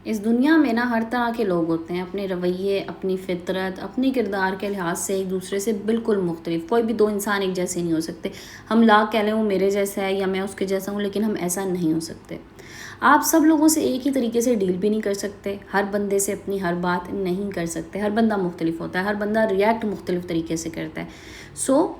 इस दुनिया में ना हर तरह के लोग होते हैं, अपने रवैये, अपनी फितरत, अपने किरदार के लिहाज से एक दूसरे से बिल्कुल मुख्तलिफ। कोई भी दो इंसान एक जैसे नहीं हो सकते। हम लाख कह लें वो मेरे जैसा है या मैं उसके जैसा हूँ, लेकिन हम ऐसा नहीं हो सकते। आप सब लोगों से एक ही तरीके से डील भी नहीं कर सकते, हर बंदे से अपनी हर बात नहीं कर सकते। हर बंदा मुख्तलिफ होता है, हर बंदा रिएक्ट मुख्तलिफ तरीके से करता है। सो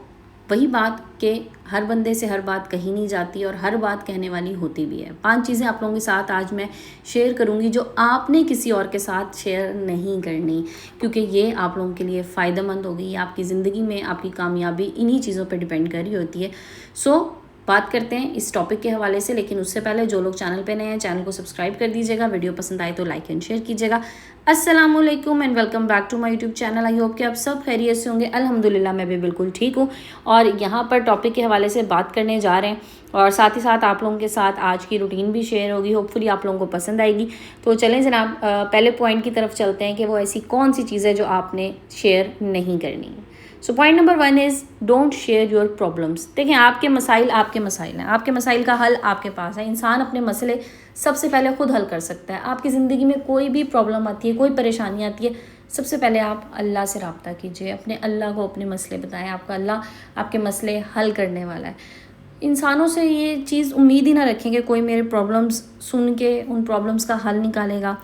वही बात कि हर बंदे से हर बात कही नहीं जाती और हर बात कहने वाली होती भी है। 5 चीज़ें आप लोगों के साथ आज मैं शेयर करूंगी जो आपने किसी और के साथ शेयर नहीं करनी, क्योंकि ये आप लोगों के लिए फ़ायदेमंद होगी। आपकी ज़िंदगी में आपकी कामयाबी इन्हीं चीज़ों पर डिपेंड कर रही होती है। सो बात करते हैं इस टॉपिक के हवाले से, लेकिन उससे पहले जो लोग चैनल पे नए हैं चैनल को सब्सक्राइब कर दीजिएगा। वीडियो पसंद आए तो लाइक एंड शेयर कीजिएगा। अस्सलाम वालेकुम and welcome back to my YouTube channel. I hope कि आप सब खैरियत से होंगे। अल्हम्दुलिल्लाह मैं भी बिल्कुल ठीक हूँ और यहाँ पर टॉपिक के हवाले से बात करने जा रहे हैं और साथ ही साथ आप लोगों के साथ आज की रूटीन भी शेयर होगी। होपफुली आप लोगों को पसंद आएगी। तो चलें जनाब, पहले पॉइंट की तरफ चलते हैं कि वो ऐसी कौन सी चीज़ है जो आपने शेयर नहीं करनी है। So point number 1 is don't share your problems. देखें, आपके मसाइल हैं, आपके मसाइल का हल आपके पास है। इंसान अपने मसले सबसे पहले खुद हल कर सकता है। आपकी ज़िंदगी में कोई भी प्रॉब्लम आती है, कोई परेशानी आती है, सबसे पहले आप अल्लाह से रब्ता कीजिए, अपने अल्लाह को अपने मसले बताएं। आपका अल्लाह आपके मसले हल करने वाला है। इंसानों से ये चीज़ उम्मीद ही ना रखें कि कोई मेरे प्रॉब्लम्स सुन के उन प्रॉब्लम्स का हल निकालेगा।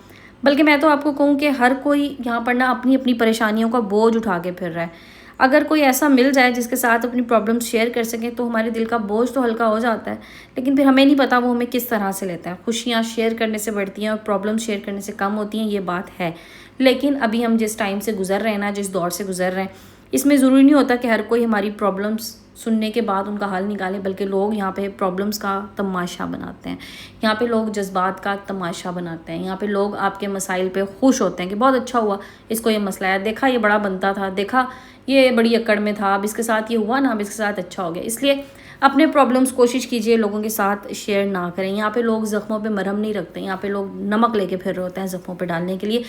बल्कि मैं तो आपको कहूँ कि हर कोई यहाँ पर ना अपनी अपनी परेशानियों का बोझ उठा के फिर रहा है। अगर कोई ऐसा मिल जाए जिसके साथ अपनी प्रॉब्लम्स शेयर कर सकें तो हमारे दिल का बोझ तो हल्का हो जाता है, लेकिन फिर हमें नहीं पता वो हमें किस तरह से लेता है। खुशियाँ शेयर करने से बढ़ती हैं और प्रॉब्लम्स शेयर करने से कम होती हैं, ये बात है। लेकिन अभी हम जिस टाइम से गुजर रहे हैं ना, जिस दौर से गुजर रहे हैं, इसमें ज़रूरी नहीं होता कि हर कोई हमारी प्रॉब्लम्स सुनने के बाद उनका हल निकाले, बल्कि लोग यहाँ पे प्रॉब्लम्स का तमाशा बनाते हैं। यहाँ पे लोग जज्बात का तमाशा बनाते हैं। यहाँ पे लोग आपके मसाइल पे खुश होते हैं कि बहुत अच्छा हुआ, इसको ये मसला है, देखा ये बड़ा बनता था, देखा ये बड़ी अकड़ में था, अब इसके साथ ये हुआ ना, अब इसके साथ अच्छा हो गया। इसलिए अपने प्रॉब्लम्स कोशिश कीजिए लोगों के साथ शेयर ना करें। यहाँ पे लोग ज़ख्मों पे मरहम नहीं रखते, यहाँ पे लोग नमक लेके फिर रहे होते हैं ज़ख्मों पे डालने के लिए।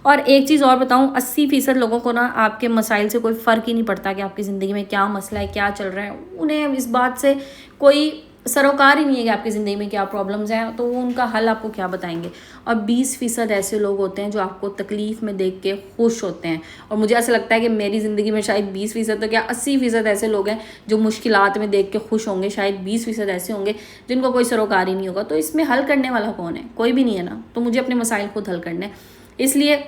और एक चीज़ और बताऊँ, 80% लोगों को ना आपके मसाइल से कोई फ़र्क ही नहीं पड़ता कि आपकी ज़िंदगी में क्या मसला है, क्या चल रहा है। उन्हें इस बात से कोई सरोकार ही नहीं है कि आपकी ज़िंदगी में क्या प्रॉब्लम्स हैं, तो वो उनका हल आपको क्या बताएंगे। और 20% ऐसे लोग होते हैं जो आपको तकलीफ़ में देख के खुश होते हैं। और मुझे ऐसा लगता है कि मेरी ज़िंदगी में शायद 20% तो क्या 80% ऐसे लोग हैं जो मुश्किलात में देख के खुश होंगे। शायद 20% ऐसे होंगे जिनको कोई सरोकार ही नहीं होगा। तो इसमें हल करने वाला कौन है? कोई भी नहीं है ना। तो मुझे अपने मसाइल खुद हल करने, इसलिए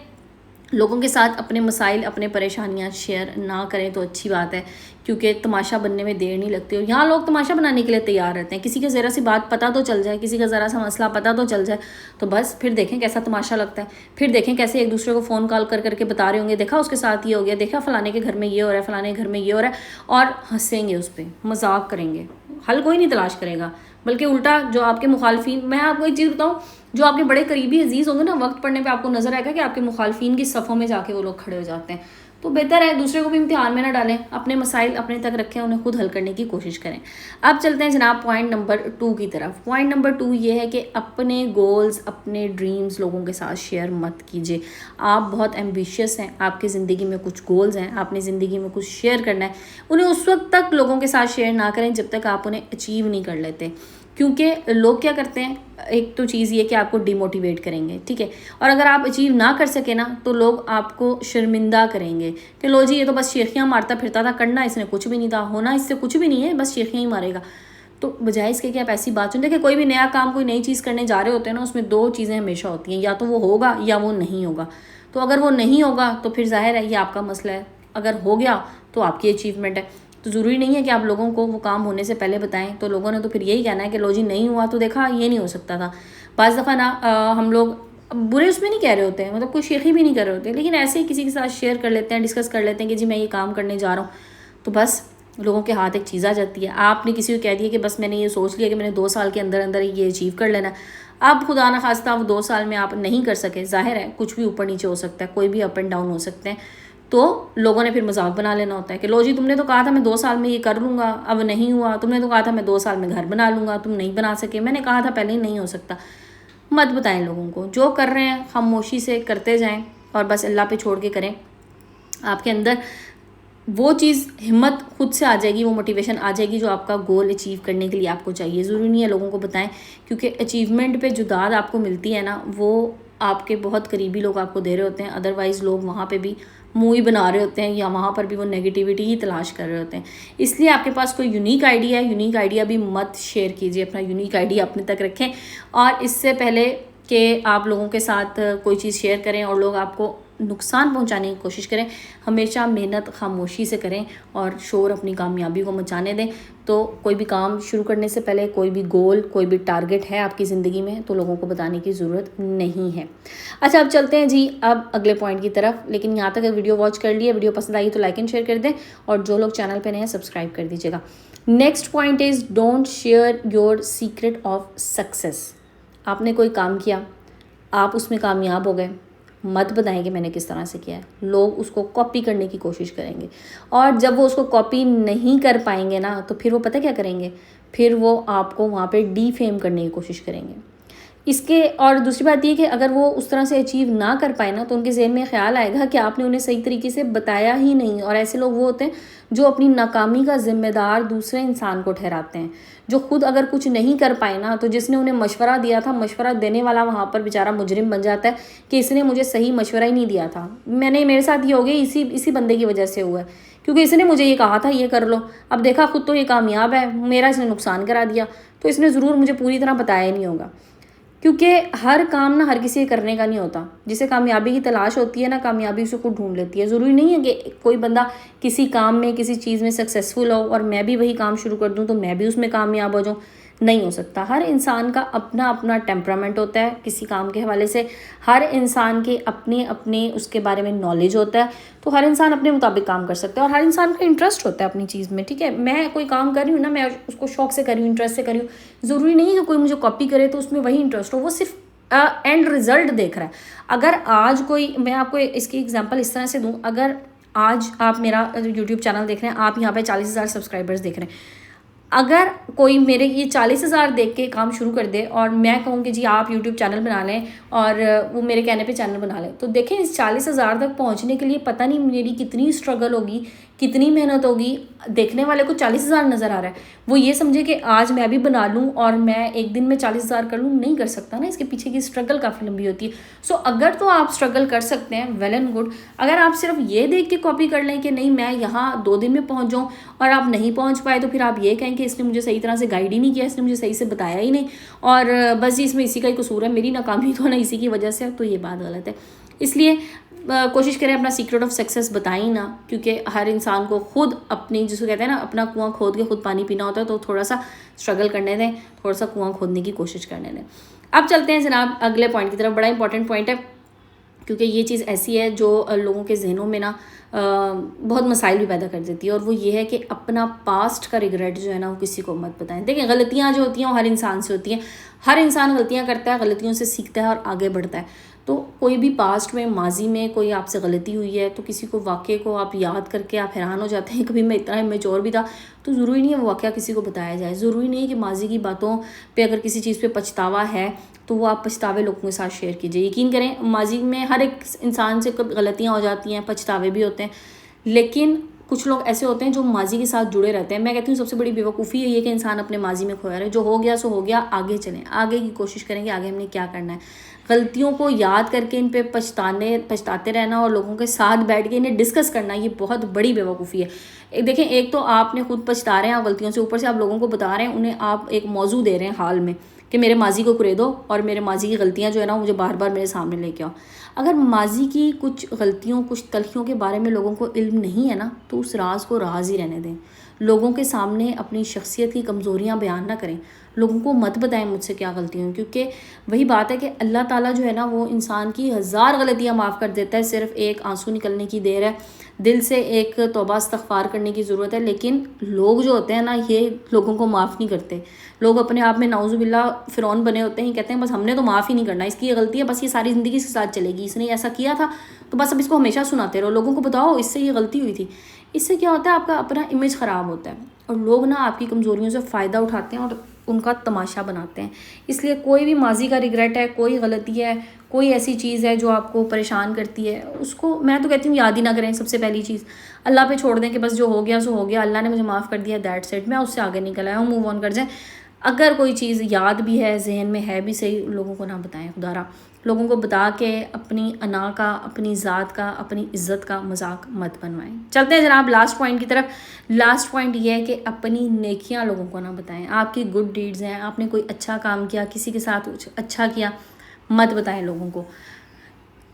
लोगों के साथ अपने मसाइल, अपने परेशानियां शेयर ना करें तो अच्छी बात है, क्योंकि तमाशा बनने में देर नहीं लगती। और यहाँ लोग तमाशा बनाने के लिए तैयार रहते हैं। किसी के ज़रा सी बात पता तो चल जाए, किसी का ज़रा सा मसला पता तो चल जाए, तो बस फिर देखें कैसा तमाशा लगता है। फिर देखें कैसे एक दूसरे को फ़ोन कॉल कर करके बता रहे होंगे, देखा उसके साथ ये हो गया, देखा फ़लाने के घर में ये हो रहा है, फ़लाने के घर में ये हो रहा है, और हंसेंगे उस पर, मजाक करेंगे। हल कोई नहीं तलाश करेगा, बल्कि उल्टा जो आपके मुखालफिन, मैं आपको एक चीज़ बताऊँ, जो आपके बड़े करीबी अजीज़ होंगे ना, वक्त पड़ने पे आपको नज़र आएगा कि आपके मुखालफिन की सफ़ों में जाके वो लोग खड़े हो जाते हैं। तो बेहतर है दूसरे को भी इम्तिहान में ना डालें, अपने मसाइल अपने तक रखें, उन्हें खुद हल करने की कोशिश करें। अब चलते हैं जनाब पॉइंट नंबर 2 की तरफ। पॉइंट नंबर 2 ये है कि अपने गोल्स, अपने ड्रीम्स लोगों के साथ शेयर मत कीजिए। आप बहुत एम्बिशियस हैं, आपकी ज़िंदगी में कुछ गोल्स हैं, आपने ज़िंदगी में कुछ शेयर करना है, उन्हें उस वक्त तक लोगों के साथ शेयर ना करें जब तक आप उन्हें अचीव नहीं कर लेते। क्योंकि लोग क्या करते हैं, एक तो चीज़ ये कि आपको डिमोटिवेट करेंगे, ठीक है, और अगर आप अचीव ना कर सके ना तो लोग आपको शर्मिंदा करेंगे कि लो जी ये तो बस शेखियाँ मारता फिरता था, करना इसने कुछ भी नहीं था, होना इससे कुछ भी नहीं है, बस शेखियाँ ही मारेगा। तो बजाय इसके कि आप ऐसी बात सुन, देखिए कोई भी नया काम, कोई नई चीज़ करने जा रहे होते हैं ना, उसमें 2 चीज़ें हमेशा होती हैं, या तो वो होगा या वो नहीं होगा। तो अगर वो नहीं होगा तो फिर जाहिर है ये आपका मसला है, अगर हो गया तो आपकी अचीवमेंट है। तो ज़रूरी नहीं है कि आप लोगों को वो काम होने से पहले बताएं। तो लोगों ने तो फिर यही कहना है कि लो जी नहीं हुआ तो देखा ये नहीं हो सकता था। बाज़ दफ़ा ना हम लोग बुरे उसमें नहीं कह रहे होते हैं, मतलब कोई शेखी भी नहीं कर रहे होते, लेकिन ऐसे ही किसी के साथ शेयर कर लेते हैं, डिस्कस कर लेते हैं कि जी मैं ये काम करने जा रहा हूँ, तो बस लोगों के हाथ एक चीज़ आ जाती है। आपने किसी को कह दिया कि बस मैंने ये सोच लिया कि मैंने 2 साल के अंदर अंदर ये अचीव कर लेना। अब खुदा न खास्ता वो 2 साल में आप नहीं कर सके, जाहिर है कुछ भी ऊपर नीचे हो सकता है, कोई भी अप एंड डाउन हो सकते हैं। तो लोगों ने फिर मजाक बना लेना होता है कि लो जी तुमने तो कहा था मैं 2 साल में ये कर लूँगा, अब नहीं हुआ। तुमने तो कहा था मैं 2 साल में घर बना लूँगा, तुम नहीं बना सके। मैंने कहा था पहले ही नहीं हो सकता। मत बताएं लोगों को, जो कर रहे हैं खामोशी से करते जाएं और बस अल्लाह पे छोड़ के करें। आपके अंदर वो चीज़, हिम्मत खुद से आ जाएगी, वो मोटिवेशन आ जाएगी जो आपका गोल अचीव करने के लिए आपको चाहिए। ज़रूरी नहीं है लोगों को बताएं, क्योंकि अचीवमेंट पे जो दाद आपको मिलती है ना, वो आपके बहुत करीबी लोग आपको दे रहे होते हैं, अदरवाइज़ लोग वहाँ पे भी मुँह ही बना रहे होते हैं या वहाँ पर भी वो नेगेटिविटी ही तलाश कर रहे होते हैं। इसलिए आपके पास कोई यूनिक आइडिया है, यूनिक आइडिया भी मत शेयर कीजिए, अपना यूनिक आइडिया अपने तक रखें। और इससे पहले कि आप लोगों के साथ कोई चीज़ शेयर करें और लोग आपको नुकसान पहुंचाने की कोशिश करें, हमेशा मेहनत खामोशी से करें और शोर अपनी कामयाबी को मचाने दें। तो कोई भी काम शुरू करने से पहले, कोई भी गोल, कोई भी टारगेट है आपकी ज़िंदगी में, तो लोगों को बताने की ज़रूरत नहीं है। अच्छा, अब चलते हैं जी अब अगले पॉइंट की तरफ। लेकिन यहाँ तक अगर वीडियो वॉच कर लिए, वीडियो पसंद आई तो लाइक एंड शेयर कर दें, और जो लोग चैनल पर नए हैं सब्सक्राइब कर दीजिएगा। Next point is don't share your secret of success. आपने कोई काम किया, आप उसमें कामयाब हो गए, मत बताएं कि मैंने किस तरह से किया है। लोग उसको कॉपी करने की कोशिश करेंगे, और जब वो उसको कॉपी नहीं कर पाएंगे ना, तो फिर वो पता क्या करेंगे, फिर वो आपको वहाँ पे डीफेम करने की कोशिश करेंगे। इसके और दूसरी बात ये कि अगर वो उस तरह से अचीव ना कर पाए ना, तो उनके ज़हन में ख्याल आएगा कि आपने उन्हें सही तरीके से बताया ही नहीं। और ऐसे लोग वो होते हैं जो अपनी नाकामी का ज़िम्मेदार दूसरे इंसान को ठहराते हैं, जो खुद अगर कुछ नहीं कर पाए ना, तो जिसने उन्हें मशवरा दिया था, मशवरा देने वाला वहाँ पर बेचारा मुजरिम बन जाता है कि इसने मुझे सही मशवरा ही नहीं दिया था। मेरे साथ ये हो गया, इसी बंदे की वजह से हुआ है, क्योंकि इसने मुझे ये कहा था ये कर लो, अब देखा खुद तो ये कामयाब है, मेरा इसने नुकसान करा दिया, तो इसने ज़रूर मुझे पूरी तरह बताया ही नहीं होगा। क्योंकि हर काम ना हर किसी के करने का नहीं होता। जिसे कामयाबी की तलाश होती है ना, कामयाबी उसे खुद ढूंढ लेती है। ज़रूरी नहीं है कि कोई बंदा किसी काम में, किसी चीज़ में सक्सेसफुल हो और मैं भी वही काम शुरू कर दूं तो मैं भी उसमें कामयाब हो जाऊं। नहीं हो सकता। हर इंसान का अपना अपना टेम्परामेंट होता है किसी काम के हवाले से। हर इंसान के अपने अपने उसके बारे में नॉलेज होता है। तो हर इंसान अपने मुताबिक काम कर सकता है, और हर इंसान का इंटरेस्ट होता है अपनी चीज़ में। ठीक है, मैं कोई काम कर रही हूँ ना, मैं उसको शौक से कर रही हूँ, इंटरेस्ट से कर रही हूँ। ज़रूरी नहीं है कि कोई मुझे कॉपी करे तो उसमें वही इंटरेस्ट हो, वो सिर्फ एंड रिजल्ट देख रहा है। अगर आज कोई, मैं आपको इसकी एग्जांपल इस तरह से दूं, अगर आज आप मेरा यूट्यूब चैनल देख रहे हैं, आप यहाँ पे 40,000 सब्सक्राइबर्स देख रहे हैं, अगर कोई मेरे ये 40,000 देख के काम शुरू कर दे और मैं कहूँ कि जी आप यूट्यूब चैनल बना लें, और वो मेरे कहने पे चैनल बना लें, तो देखें इस 40,000 तक पहुँचने के लिए पता नहीं मेरी कितनी स्ट्रगल होगी, कितनी मेहनत होगी। देखने वाले को 40,000 नज़र आ रहा है, वो ये समझे कि आज मैं भी बना लूँ और मैं एक दिन में 40,000 कर लूँ, नहीं कर सकता ना। इसके पीछे की स्ट्रगल काफ़ी लंबी होती है। सो अगर तो आप स्ट्रगल कर सकते हैं, वेल एंड गुड। अगर आप सिर्फ ये देख के कॉपी कर लें कि नहीं मैं यहाँ 2 दिन में पहुँच जाऊँ, और आप नहीं पहुँच पाए, तो फिर आप ये कहें कि इसने मुझे सही तरह से गाइड ही नहीं किया, इसने मुझे सही से बताया ही नहीं, और बस जी इसमें इसी का ही कसूर है, मेरी नाकामी तो ना इसी की वजह से, तो ये बात गलत है। इसलिए कोशिश करें अपना सीक्रेट ऑफ सक्सेस बताएं ना, क्योंकि हर इंसान को खुद अपनी, जिसको कहते हैं ना, अपना कुआं खोद के खुद पानी पीना होता है। तो थोड़ा सा स्ट्रगल करने दें, थोड़ा सा कुआं खोदने की कोशिश करने दें। अब चलते हैं जनाब अगले पॉइंट की तरफ। बड़ा इंपॉर्टेंट पॉइंट है, क्योंकि ये चीज़ ऐसी है जो लोगों के जहनों में ना बहुत मसाइल भी पैदा कर देती है, और वो ये है कि अपना पास्ट का रिग्रेट जो है ना, वो किसी को मत बताएं। देखिए, गलतियाँ जो होती हैं वो हर इंसान से होती हैं, हर इंसान गलतियाँ करता है, गलतियों से सीखता है और आगे बढ़ता है। तो कोई भी पास्ट में, माजी में कोई आपसे गलती हुई है, तो किसी को वाक़े को आप याद करके आप हैरान हो जाते हैं, कभी मैं इतना इमेच्योर भी था, तो ज़रूरी नहीं है वो वाक़या किसी को बताया जाए। ज़रूरी नहीं है कि माजी की बातों पे अगर किसी चीज़ पे पछतावा है तो वो आप पछतावे लोगों के साथ शेयर कीजिए। यकीन करें, माजी में हर एक इंसान से कभी गलतियाँ हो जाती हैं, पछतावे भी होते हैं, लेकिन कुछ लोग ऐसे होते हैं जो माजी के साथ जुड़े रहते हैं। मैं कहती हूँ सबसे बड़ी बेवकूफ़ी है ये कि इंसान अपने माजी में खोया रहे। जो हो गया सो हो गया, आगे चलें, आगे की कोशिश करेंगे, आगे हमने क्या करना है। गलतियों को याद करके इन पे पछताते रहना और लोगों के साथ बैठ के इन्हें डिस्कस करना, ये बहुत बड़ी बेवकूफ़ी है। देखें, एक तो आपने खुद पछता रहे हैं आप गलतियों से, ऊपर से आप लोगों को बता रहे हैं, उन्हें आप एक मौजू दे रहे हैं हाल में कि मेरे माजी को कुरे दो और मेरे माजी की गलतियाँ जो है ना मुझे बार बार मेरे सामने लेके आओ। अगर माजी की कुछ गलतियों, कुछ तलखियों के बारे में लोगों को इल्म नहीं है ना, तो उस राज को राज ही रहने दें। लोगों के सामने अपनी शख्सियत की कमज़ोरियाँ बयान ना करें। लोगों को मत बताएं मुझसे क्या गलती हुई, क्योंकि वही बात है कि अल्लाह ताला जो है ना, वो इंसान की 1000 गलतियाँ माफ़ कर देता है। सिर्फ एक आंसू निकलने की देर है, दिल से एक तौबा इस्तग़फ़ार करने की ज़रूरत है। लेकिन लोग जो होते हैं ना, ये लोगों को माफ़ नहीं करते। लोग अपने आप में नाउज़ुबिल्लाह फ़िरौन बने होते हैं, कहते हैं बस हमने तो माफ़ ही नहीं करना, इसकी ये गलती है, बस ये सारी ज़िंदगी इसके साथ चलेगी, इसने ऐसा किया था तो बस अब इसको हमेशा सुनाते रहो। लोगों को बताओ इससे ये गलती हुई थी। इससे क्या होता है, आपका अपना इमेज ख़राब होता है, और लोग ना आपकी कमज़ोरियों से फ़ायदा उठाते हैं और उनका तमाशा बनाते हैं। इसलिए कोई भी माजी का रिग्रेट है, कोई गलती है, कोई ऐसी चीज़ है जो आपको परेशान करती है, उसको मैं तो कहती हूँ याद ही ना करें। सबसे पहली चीज़ अल्लाह पे छोड़ दें कि बस जो हो गया सो हो गया, अल्लाह ने मुझे माफ़ कर दिया, दैट्स इट, मैं उससे आगे निकल आया हूँ, मूव ऑन कर जाएँ। अगर कोई चीज़ याद भी है, जहन में है भी सही, लोगों को ना बताएं खुदारा। लोगों को बता के अपनी अना का, अपनी ज़ात का, अपनी इज़्ज़त का मजाक मत बनवाएं। चलते हैं जनाब लास्ट पॉइंट की तरफ। लास्ट पॉइंट ये है कि अपनी नेकियां लोगों को ना बताएं। आपकी गुड डीड्स हैं, आपने कोई अच्छा काम किया, किसी के साथ कुछ अच्छा किया, मत बताएं लोगों को।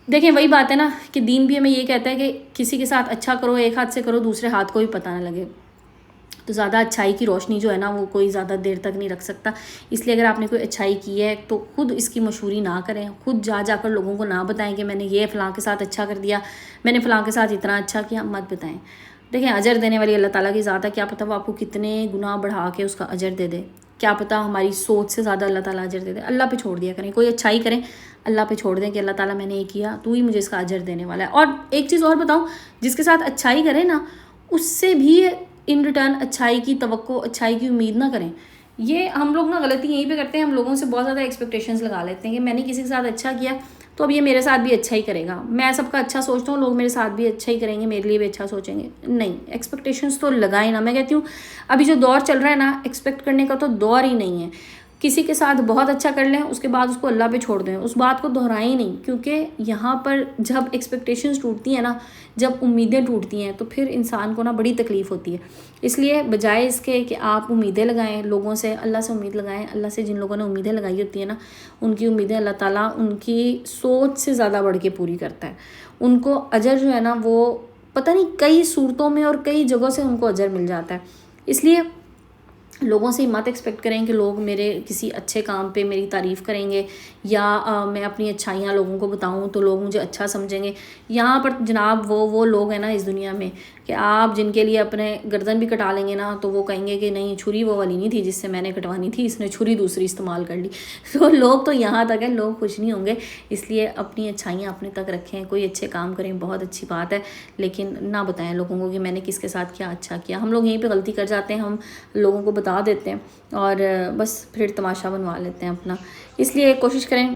देखें वही बात है ना कि दीन भी हमें ये कहता है कि किसी के साथ अच्छा करो, एक हाथ से करो, दूसरे हाथ को भी पता ना लगे। तो ज़्यादा अच्छाई की रोशनी जो है ना वो कोई ज़्यादा देर तक नहीं रख सकता। इसलिए अगर आपने कोई अच्छाई की है तो खुद इसकी मशहूरी ना करें, खुद जाकर लोगों को ना बताएं कि मैंने ये फ़लाँ के साथ अच्छा कर दिया, मैंने फ़लाँ के साथ इतना अच्छा किया, मत बताएं। देखें अजर देने वाली अल्लाह ताला की ज़ात है, क्या पता वो आपको कितने गुनाह बढ़ा के उसका अजर दे दे, क्या पता हमारी सोच से ज़्यादा अल्लाह ताला अजर दे दे। अल्लाह पे छोड़ दिया करें, कोई अच्छाई करें अल्लाह पे छोड़ दें कि अल्लाह ताला मैंने ये किया, तू ही मुझे इसका अजर देने वाला है। और एक चीज़ और बताऊँ, जिसके साथ अच्छाई करें ना उससे भी इन रिटर्न अच्छाई की तवक्को, अच्छाई की उम्मीद ना करें। ये हम लोग ना गलती यहीं पे करते हैं, हम लोगों से बहुत ज़्यादा एक्सपेक्टेशंस लगा लेते हैं कि मैंने किसी के साथ अच्छा किया तो अब ये मेरे साथ भी अच्छा ही करेगा। मैं सबका अच्छा सोचता हूँ, लोग मेरे साथ भी अच्छा ही करेंगे, मेरे लिए भी अच्छा सोचेंगे। नहीं, एक्सपेक्टेशंस तो लगाए ना। मैं कहती हूँ अभी जो दौर चल रहा है ना, एक्सपेक्ट करने का तो दौर ही नहीं है। किसी के साथ बहुत अच्छा कर लें, उसके बाद उसको अल्लाह पे छोड़ दें, उस बात को दोहराएं ही नहीं। क्योंकि यहाँ पर जब एक्सपेक्टेशंस टूटती हैं ना, जब उम्मीदें टूटती हैं, तो फिर इंसान को ना बड़ी तकलीफ़ होती है। इसलिए बजाय इसके कि आप उम्मीदें लगाएं लोगों से, अल्लाह से उम्मीद लगाएं। अल्लाह से जिन लोगों ने उम्मीदें लगाई होती हैं ना, उनकी उम्मीदें अल्लाह ताला उनकी सोच से ज़्यादा बढ़ के पूरी करता है। उनको अजर जो है ना वो पता नहीं कई सूरतों में और कई जगहों से उनको अजर मिल जाता है। इसलिए लोगों से मत एक्सपेक्ट करें कि लोग मेरे किसी अच्छे काम पे मेरी तारीफ़ करेंगे या मैं अपनी अच्छाइयाँ लोगों को बताऊं तो लोग मुझे अच्छा समझेंगे। यहाँ पर जनाब वो लोग हैं ना इस दुनिया में कि आप जिनके लिए अपने गर्दन भी कटा लेंगे ना तो वो कहेंगे कि नहीं, छुरी वो वाली नहीं थी जिससे मैंने कटवानी थी, इसने छुरी दूसरी इस्तेमाल कर ली। तो लोग तो यहाँ तक है, लोग खुश नहीं होंगे। इसलिए अपनी अच्छाइयाँ अपने तक रखें, कोई अच्छे काम करें बहुत अच्छी बात है, लेकिन ना बताएं लोगों को कि मैंने किसके साथ क्या अच्छा किया। हम लोग यहीं पर गलती कर जाते हैं, हम लोगों को बता देते हैं और बस फिर तमाशा बनवा लेते हैं अपना। इसलिए कोशिश करें।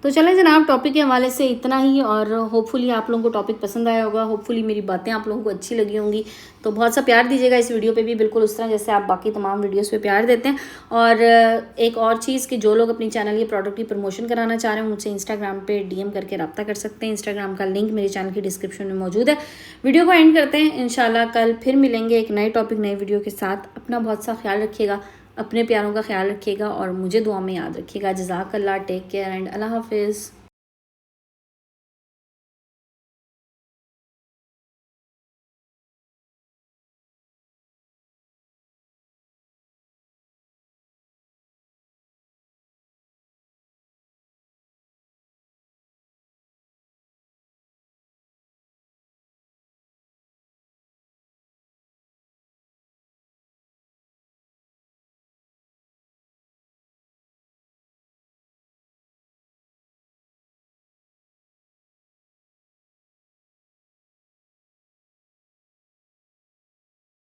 तो चलें जनाब, टॉपिक के हवाले से इतना ही और होपफुली आप लोगों को टॉपिक पसंद आया होगा, होपफुली मेरी बातें आप लोगों को अच्छी लगी होंगी। तो बहुत सा प्यार दीजिएगा इस वीडियो पे भी, बिल्कुल उस तरह जैसे आप बाकी तमाम वीडियोस पे प्यार देते हैं। और एक और चीज़ कि जो लोग अपनी चैनल की प्रोडक्ट की प्रमोशन कराना चाह रहे हैं मुझसे इंस्टाग्राम पे DM करके रब्ता कर सकते हैं। इंस्टाग्राम का लिंक मेरे चैनल की डिस्क्रिप्शन में मौजूद है। वीडियो को एंड करते हैं, इंशाल्लाह कल फिर मिलेंगे एक नए टॉपिक नए वीडियो के साथ। अपना बहुत सा ख्याल रखिएगा, अपने प्यारों का ख्याल रखिएगा और मुझे दुआ में याद रखिएगा। जज़ाकल्लाह, टेक केयर एंड अल्लाह हाफिज़।